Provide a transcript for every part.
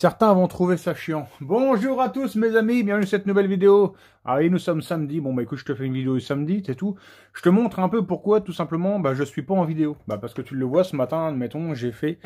Certains vont trouver ça chiant. Bonjour à tous mes amis, bienvenue dans cette nouvelle vidéo. Allez, nous sommes samedi, bon bah écoute, je te fais une vidéo samedi, c'est tout. Je te montre un peu pourquoi, tout simplement, je suis pas en vidéo. Parce que tu le vois ce matin, admettons, j'ai fait,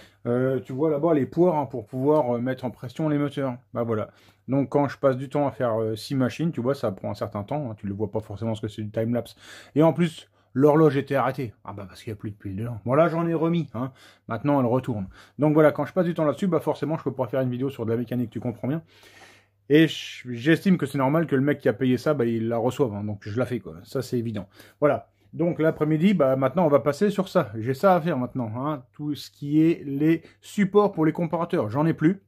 tu vois là-bas les poires pour pouvoir mettre en pression les moteurs. Voilà. Donc quand je passe du temps à faire 6 machines, tu vois, ça prend un certain temps, hein, tu le vois pas forcément parce que c'est du time-lapse. Et en plus, l'horloge était arrêtée. Parce qu'il n'y a plus de pile dedans. Bon là j'en ai remis, hein. Maintenant elle retourne. Donc voilà, quand je passe du temps là-dessus, forcément je peux pas faire une vidéo sur de la mécanique, tu comprends bien. Et j'estime que c'est normal que le mec qui a payé ça, il la reçoive, hein. Donc je la fais quoi, ça c'est évident. Voilà, donc l'après-midi, maintenant on va passer sur ça. J'ai ça à faire maintenant, hein. Tout ce qui est les supports pour les comparateurs, j'en ai plus.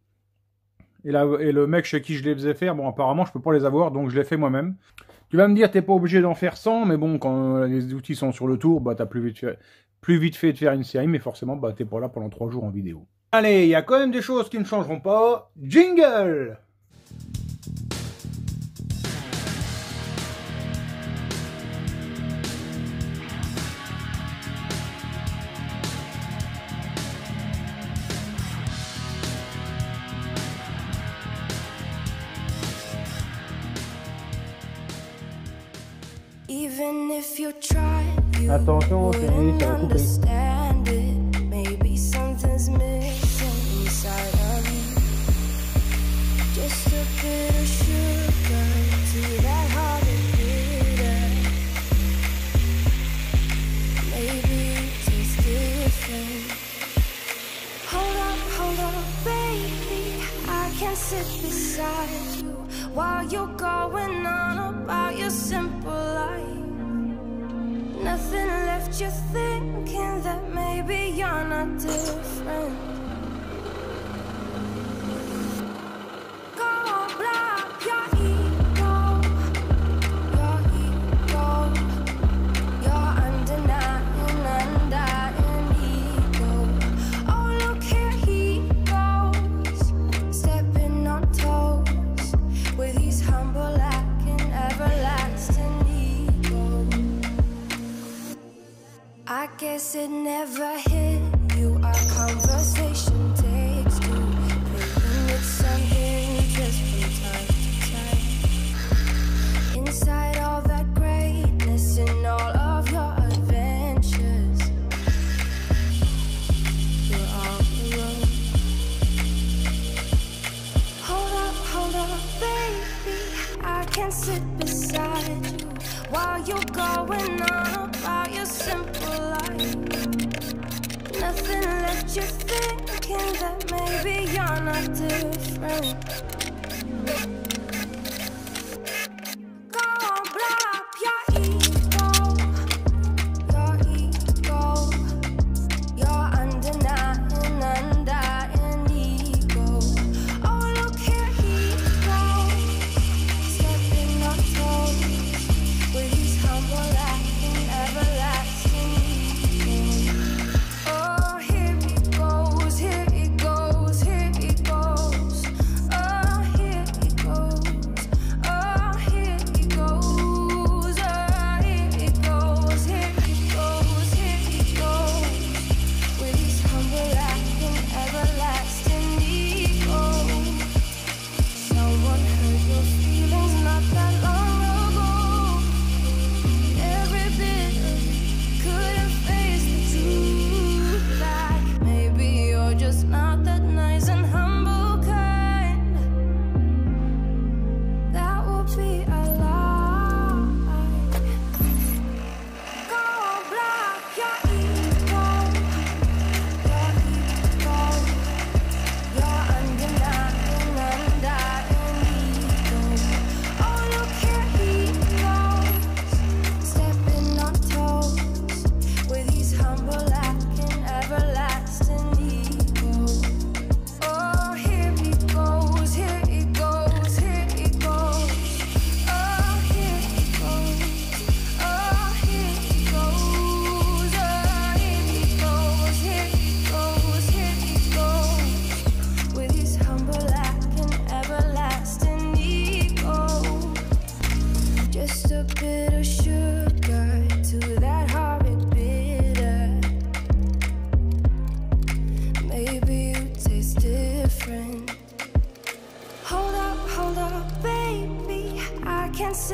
Et le mec chez qui je les faisais faire, apparemment je peux pas les avoir, donc je les fais moi-même. Tu vas me dire, t'es pas obligé d'en faire 100, mais bon, quand les outils sont sur le tour, t'as plus vite fait de faire une série, mais forcément, t'es pas là pendant 3 jours en vidéo. Allez, il y a quand même des choses qui ne changeront pas. Jingle! Even if you try, you attention, wouldn't understand it. Maybe something's missing inside of you. Just a bit of sugar to that heart of bitter. Maybe it tastes different. Hold up, baby. I can sit beside you while you're going on about your simple life. Nothing left you thinking that maybe you're not different. Go on, blow up your ego, your undying ego. Oh, look here he goes, stepping on toes with his humble act and everlasting ego. I guess it never hit you. Our conversation takes two, thinking it's unhinged from time to time. Inside all that greatness and all of your adventures, you're all alone. Hold up, baby. I can sit beside you while you're going on about your simple life. Nothing left you thinking that maybe you're not different. Go on, blow up your ego, your undying ego. Oh, look here he goes, stepping on toes with his humble act and everlasting ego. Oh, here he goes, here he goes, here he goes. Oh, here he goes.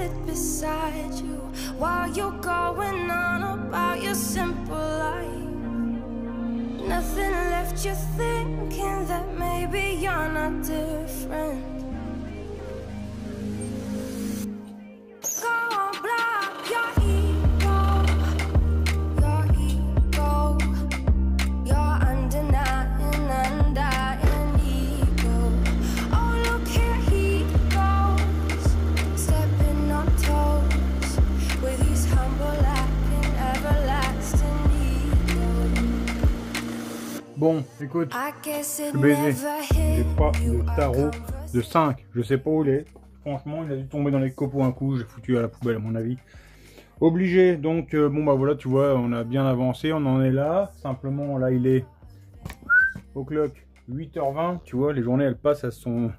sit beside you while you're going on about your simple life. Nothing left you thinking that maybe you're not different. Go on, block your ego, your undenying, undying ego. Oh, look here he goes, stepping on toes with his humble acting, everlasting ego. Bon, écoute, je suis baisé. J'ai pas de tarot de 5. Je sais pas où il est. Franchement, il a dû tomber dans les copeaux un coup. J'ai foutu à la poubelle, à mon avis. Obligé. Donc, bon, bah voilà, tu vois, on a bien avancé. On en est là. Simplement, là, il est au clock 8h20. Tu vois, les journées, elles passent. Elles sont...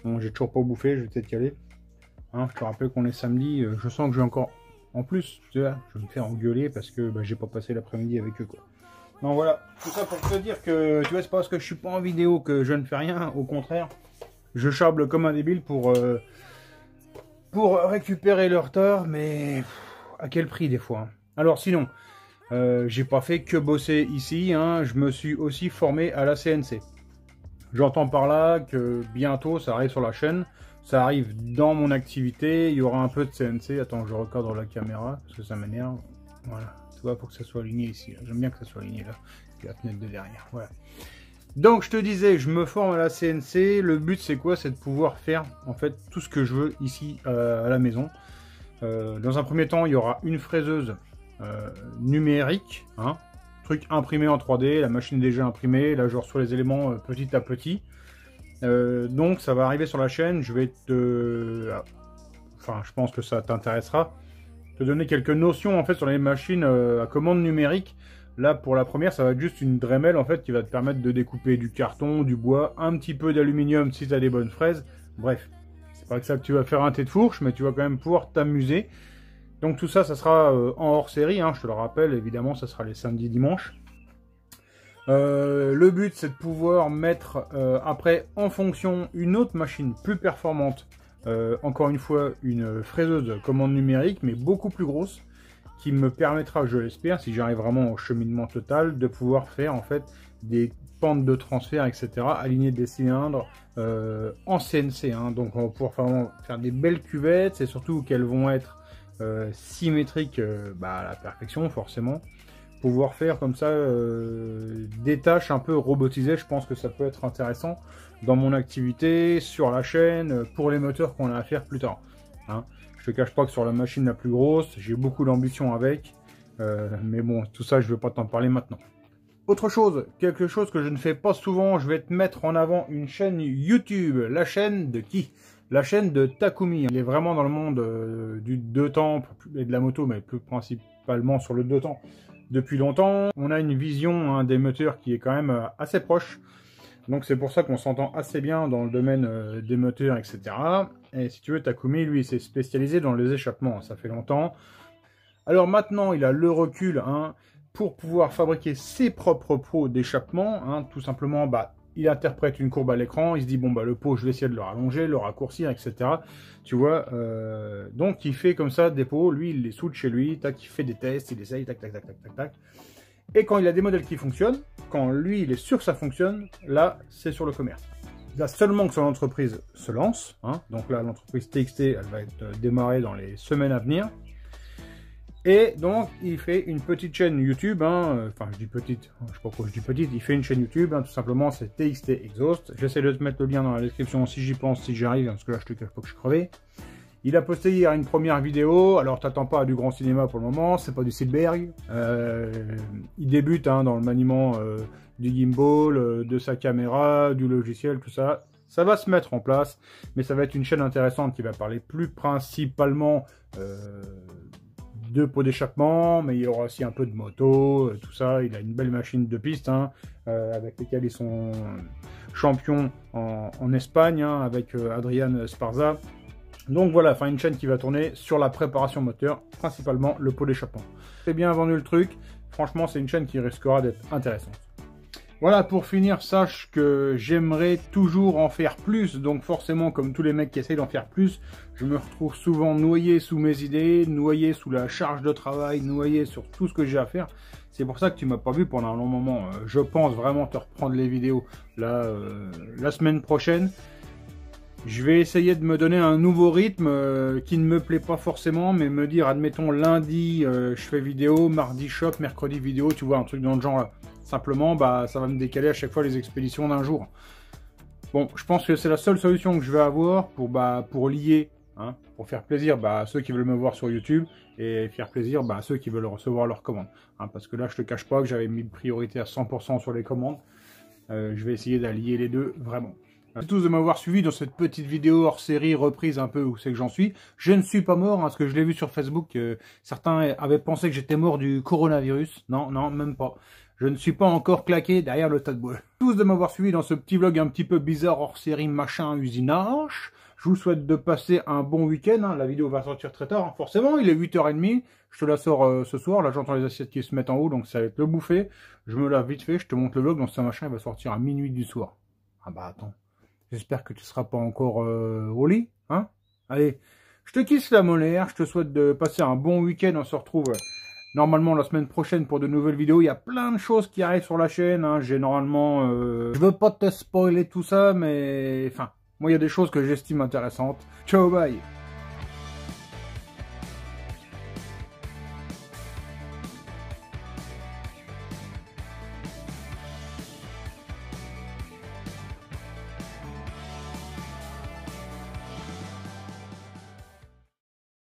Bon, j'ai toujours pas bouffé. Je vais peut-être y aller. Hein, je te rappelle qu'on est samedi. Je sens que j'ai encore... En plus, tu vois, je vais me faire engueuler parce que bah, j'ai pas passé l'après-midi avec eux, quoi. Non, voilà, tout ça pour te dire que, tu vois, c'est pas parce que je suis pas en vidéo que je ne fais rien, au contraire, je chable comme un débile pour récupérer le retard, mais à quel prix des fois, hein. Alors sinon, j'ai pas fait que bosser ici, hein, je me suis aussi formé à la CNC. J'entends par là que bientôt ça arrive sur la chaîne, ça arrive dans mon activité, il y aura un peu de CNC, attends, je recadre la caméra, parce que ça m'énerve, voilà. Tu vois, pour que ça soit aligné ici. J'aime bien que ça soit aligné là. Et la fenêtre de derrière. Voilà. Donc, je te disais, je me forme à la CNC. Le but, c'est quoi? C'est de pouvoir faire, en fait, tout ce que je veux ici à la maison. Dans un premier temps, il y aura une fraiseuse numérique. Hein, truc imprimé en 3D. La machine est déjà imprimée. Là, je reçois les éléments petit à petit. Donc, ça va arriver sur la chaîne. Je vais te... Enfin, je pense que ça t'intéressera. Te donner quelques notions en fait sur les machines à commande numérique. Là pour la première ça va être juste une Dremel en fait qui va te permettre de découper du carton, du bois, un petit peu d'aluminium si tu as des bonnes fraises. Bref, c'est pas que ça que tu vas faire un thé de fourche, mais tu vas quand même pouvoir t'amuser. Donc tout ça, ça sera en hors série, hein, je te le rappelle, évidemment ça sera les samedis dimanches. Le but c'est de pouvoir mettre après en fonction une autre machine plus performante. Encore une fois, une fraiseuse de commande numérique, mais beaucoup plus grosse, qui me permettra, je l'espère, si j'arrive vraiment au cheminement total, de pouvoir faire en fait des pentes de transfert, etc., aligner des cylindres en CNC. Hein. Donc on va pouvoir faire des belles cuvettes, c'est surtout qu'elles vont être symétriques à la perfection, forcément. Pouvoir faire comme ça des tâches un peu robotisées, je pense que ça peut être intéressant dans mon activité, sur la chaîne, pour les moteurs qu'on a à faire plus tard. Hein. Je te cache pas que sur la machine la plus grosse, j'ai beaucoup d'ambition avec, mais bon, tout ça je ne vais pas t'en parler maintenant. Autre chose, quelque chose que je ne fais pas souvent, je vais te mettre en avant une chaîne YouTube. La chaîne de qui? La chaîne de Takumi. Il est vraiment dans le monde du deux temps et de la moto, mais plus principalement sur le deux temps. Depuis longtemps, on a une vision des moteurs qui est quand même assez proche. Donc c'est pour ça qu'on s'entend assez bien dans le domaine des moteurs, etc. Et si tu veux, Takumi, lui, s'est spécialisé dans les échappements. Ça fait longtemps. Alors maintenant, il a le recul pour pouvoir fabriquer ses propres pots d'échappement. Tout simplement, il interprète une courbe à l'écran. Il se dit, bon, le pot, je vais essayer de le rallonger, le raccourcir, etc. Tu vois, donc il fait comme ça des pots. Lui, il les soude chez lui. Tac, il fait des tests, il essaye, tac, tac, tac, tac, tac, tac. Et quand il a des modèles qui fonctionnent, quand lui, il est sûr que ça fonctionne, là, c'est sur le commerce. Là, seulement que son entreprise se lance. Donc là, l'entreprise TXT, elle va être démarrée dans les semaines à venir. Et donc, il fait une petite chaîne YouTube, enfin, je dis petite, je sais pas pourquoi je dis petite, il fait une chaîne YouTube, tout simplement, c'est TXT Exhaust. J'essaie de te mettre le lien dans la description si j'y pense, si j'y arrive, parce que là, je te cache pas que je suis crevé. Il a posté hier une première vidéo, alors t'attends pas à du grand cinéma pour le moment, c'est pas du Spielberg. Il débute dans le maniement du gimbal, de sa caméra, du logiciel, tout ça. Ça va se mettre en place, mais ça va être une chaîne intéressante qui va parler plus principalement de pots d'échappement, mais il y aura aussi un peu de moto, tout ça. Il a une belle machine de piste avec lesquelles ils sont champions en Espagne, avec Adrian Sparza. Donc voilà, une chaîne qui va tourner sur la préparation moteur, principalement le pot d'échappement. C'est bien vendu le truc, franchement c'est une chaîne qui risquera d'être intéressante. Voilà, pour finir, sache que j'aimerais toujours en faire plus. Donc forcément, comme tous les mecs qui essayent d'en faire plus, je me retrouve souvent noyé sous mes idées, noyé sous la charge de travail, noyé sur tout ce que j'ai à faire. C'est pour ça que tu m'as pas vu pendant un long moment. Je pense vraiment te reprendre les vidéos là, la semaine prochaine. Je vais essayer de me donner un nouveau rythme qui ne me plaît pas forcément, mais me dire, admettons, lundi, je fais vidéo, mardi shop, mercredi vidéo, tu vois, un truc dans le genre là. Simplement, bah, ça va me décaler à chaque fois les expéditions d'un jour. Bon, je pense que c'est la seule solution que je vais avoir pour lier, hein, pour faire plaisir à ceux qui veulent me voir sur YouTube et faire plaisir à ceux qui veulent recevoir leurs commandes. Hein, parce que là, je te cache pas que j'avais mis priorité à 100% sur les commandes. Je vais essayer d'allier les deux, vraiment. Merci à tous de m'avoir suivi dans cette petite vidéo hors série reprise un peu où c'est que j'en suis. Je ne suis pas mort, hein, parce que je l'ai vu sur Facebook. Certains avaient pensé que j'étais mort du coronavirus. Non, non, même pas. Je ne suis pas encore claqué derrière le tas de bois. Tous de m'avoir suivi dans ce petit vlog un petit peu bizarre hors série machin usinage. Je vous souhaite de passer un bon week-end. Hein. La vidéo va sortir très tard. Hein. Forcément, il est 8h30. Je te la sors ce soir. Là, j'entends les assiettes qui se mettent en haut, donc ça va être le bouffer. Je me lave vite fait. Je te montre le vlog. Donc, ce machin, il va sortir à minuit du soir. Ah bah attends. J'espère que tu ne seras pas encore au lit. Hein. Allez, je te kisse la molaire. Je te souhaite de passer un bon week-end. On se retrouve normalement la semaine prochaine pour de nouvelles vidéos. Il y a plein de choses qui arrivent sur la chaîne. Hein. J'ai normalement... je veux pas te spoiler tout ça, mais... Enfin, moi, il y a des choses que j'estime intéressantes. Ciao, bye.